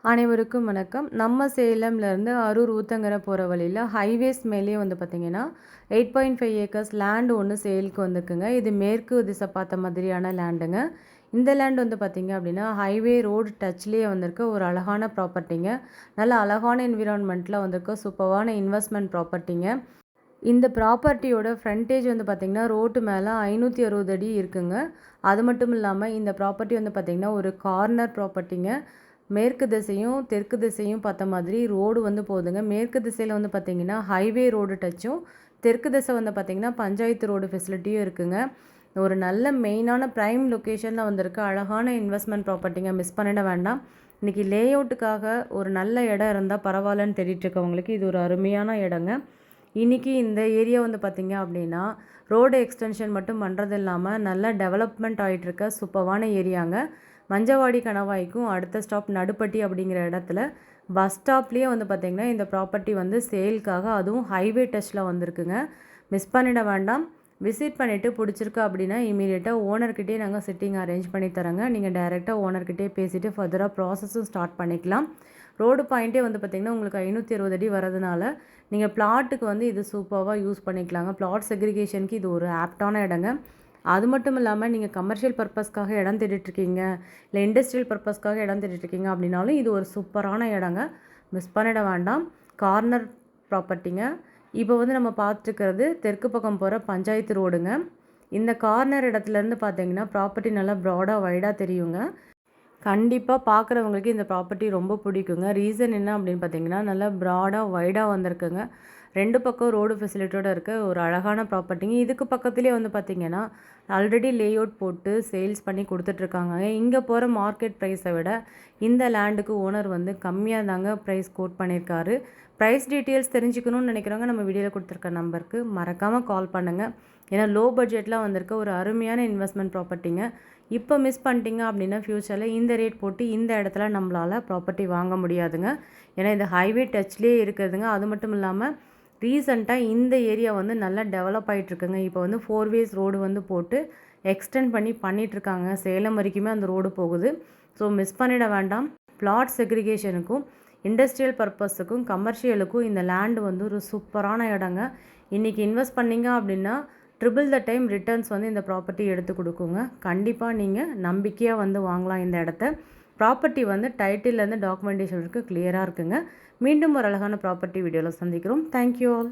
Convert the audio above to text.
அனைவருக்கும் வணக்கம். நம்ம சேலம்லேருந்து அரூர் ஊத்தங்கரை போகிற வழியில் ஹைவேஸ் மேலேயே வந்து பார்த்திங்கன்னா 8.5 ஏக்கர்ஸ் லேண்டு ஒன்று சேலுக்கு வந்துருக்குங்க. இது மேற்கு திசை பார்த்த மாதிரியான லேண்டுங்க. இந்த லேண்ட் வந்து பார்த்திங்க அப்படின்னா ஹைவே ரோடு டச்லேயே வந்திருக்க ஒரு அழகான ப்ராப்பர்ட்டிங்க. நல்ல அழகான என்விரான்மெண்ட்டில் வந்திருக்க சூப்பரான இன்வெஸ்ட்மெண்ட் ப்ராப்பர்ட்டிங்க. இந்த ப்ராப்பர்ட்டியோட ஃப்ரண்டேஜ் வந்து பார்த்திங்கன்னா ரோட்டு மேலே 560 அடி இருக்குங்க. அது மட்டும் இல்லாமல் இந்த ப்ராப்பர்ட்டி வந்து பார்த்திங்கன்னா ஒரு கார்னர் ப்ராப்பர்ட்டிங்க. மேற்கு திசையும் தெற்கு திசையும் பார்த்த மாதிரி ரோடு வந்து போகுதுங்க. மேற்கு திசையில் வந்து பார்த்திங்கன்னா ஹைவே ரோடு டச்சும், தெற்கு திசை வந்து பார்த்திங்கன்னா பஞ்சாயத்து ரோடு ஃபெசிலிட்டியும் இருக்குங்க. ஒரு நல்ல மெயினான ப்ரைம் லொக்கேஷனில் வந்திருக்க அழகான இன்வெஸ்ட்மெண்ட் ப்ராப்பர்ட்டிங்க. மிஸ் பண்ணிட வேண்டாம். இன்றைக்கி லே அவுட்டுக்காக ஒரு நல்ல இடம் இருந்தால் பரவாயில்லன்னு தேடிட்டு இருக்கவங்களுக்கு இது ஒரு அருமையான இடங்க. இன்றைக்கி இந்த ஏரியா வந்து பார்த்திங்க அப்படின்னா ரோடு எக்ஸ்டென்ஷன் மட்டும் பண்ணுறது இல்லாமல் நல்லா டெவலப்மெண்ட் ஆகிட்டுருக்க சூப்பரான ஏரியாங்க. மஞ்சவாடி கணவாய்க்கும் அடுத்த ஸ்டாப் நடுப்பட்டி அப்படிங்கிற இடத்துல பஸ் ஸ்டாப்லேயே வந்து பார்த்திங்கன்னா இந்த ப்ராப்பர்ட்டி வந்து சேல்க்காக, அதுவும் ஹைவே டச்சில் வந்திருக்குங்க. மிஸ் பண்ணிட வேண்டாம். விசிட் பண்ணிவிட்டு பிடிச்சிருக்கு அப்படின்னா இமீடியட்டாக ஓனர்கிட்டே நாங்கள் சிட்டிங் அரேஞ்ச் பண்ணி தரோங்க. நீங்கள் டைரெக்டாக ஓனர்கிட்டே பேசிவிட்டு ஃபர்தராக ப்ராசஸும் ஸ்டார்ட் பண்ணிக்கலாம். ரோடு பாயிண்ட்டே வந்து பார்த்திங்கன்னா உங்களுக்கு 560 அடி வரதுனால நீங்கள் பிளாட்டுக்கு வந்து இது சூப்பராக யூஸ் பண்ணிக்கலாங்க. பிளாட் செக்ரிகேஷனுக்கு இது ஒரு ஆப்டான இடங்க. அது மட்டும் இல்லாமல் நீங்கள் கமர்ஷியல் பர்பஸ்க்காக இடம் தேடிட்டுருக்கீங்க, இல்லை இண்டஸ்ட்ரியல் பர்பஸ்க்காக இடம் தேடிட்டுருக்கீங்க அப்படின்னாலும் இது ஒரு சூப்பரான இடங்க. மிஸ் பண்ணிட வேண்டாம். கார்னர் ப்ராப்பர்ட்டிங்க. இப்போ வந்து நம்ம பார்த்துருக்கிறது தெற்கு பக்கம் போகிற பஞ்சாயத்து ரோடுங்க. இந்த கார்னர் இடத்துலேருந்து பார்த்தீங்கன்னா ப்ராப்பர்ட்டி நல்லா ப்ராடாக வைடாக தெரியுங்க. கண்டிப்பாக பார்க்குறவங்களுக்கு இந்த ப்ராப்பர்ட்டி ரொம்ப பிடிக்குங்க. ரீசன் என்ன அப்படின்னு பார்த்தீங்கன்னா நல்லா ப்ராடாக வைடாக வந்திருக்குங்க. 2 பக்கம் ரோடு ஃபெசிலிட்டியோடு இருக்க ஒரு அழகான ப்ராப்பர்ட்டிங்க. இதுக்கு பக்கத்துலேயே வந்து பார்த்திங்கன்னா ஆல்ரெடி லேஅவுட் போட்டு சேல்ஸ் பண்ணி கொடுத்துட்ருக்காங்க. இங்கே போகிற மார்க்கெட் ப்ரைஸை விட இந்த லேண்டுக்கு ஓனர் வந்து கம்மியாக தாங்க ப்ரைஸ் கோட் பண்ணியிருக்காரு. ப்ரைஸ் டீட்டெயில்ஸ் தெரிஞ்சுக்கணும்னு நினைக்கிறவங்க நம்ம வீடியோவில் கொடுத்துருக்க நம்பருக்கு மறக்காமல் கால் பண்ணுங்கள். ஏன்னா லோ பட்ஜெட்டில் வந்திருக்க ஒரு அருமையான இன்வெஸ்ட்மெண்ட் ப்ராப்பர்ட்டிங்க. இப்போ மிஸ் பண்ணிட்டீங்க அப்படின்னா ஃப்யூச்சரில் இந்த ரேட் போட்டு இந்த இடத்துல நம்மளால் ப்ராப்பர்ட்டி வாங்க முடியாதுங்க. ஏன்னா இந்த ஹைவே டச்லேயே இருக்குதுங்க. அது மட்டும் இல்லாமல் ரீசெண்டாக இந்த ஏரியா வந்து நல்லா டெவலப் ஆகிட்டுருக்குங்க. இப்போ வந்து 4 வேஸ் ரோடு வந்து போட்டு எக்ஸ்டெண்ட் பண்ணிகிட்ருக்காங்க. சேலம் வரைக்குமே அந்த ரோடு போகுது. ஸோ மிஸ் பண்ணிட வேண்டாம். பிளாட் செக்ரிகேஷனுக்கும் இண்டஸ்ட்ரியல் பர்பஸுக்கும் கமர்ஷியலுக்கும் இந்த லேண்டு வந்து ஒரு சூப்பரான இடங்க. இன்றைக்கி இன்வெஸ்ட் பண்ணிங்க அப்படின்னா ட்ரிபிள் த டைம் ரிட்டர்ன்ஸ் வந்து இந்த ப்ராப்பர்ட்டி எடுத்து கொடுக்குங்க. கண்டிப்பாக நீங்கள் நம்பிக்கையாக வந்து வாங்கலாம் இந்த இடத்த. ப்ராப்பர்ட்டி வந்து டைட்டிலேருந்து டாக்குமெண்டேஷன் வரைக்கும் கிளியராக இருக்குங்க. மீண்டும் ஒரு அழகான ப்ராப்பர்ட்டி வீடியோவில் சந்திக்கிறோம். Thank you all.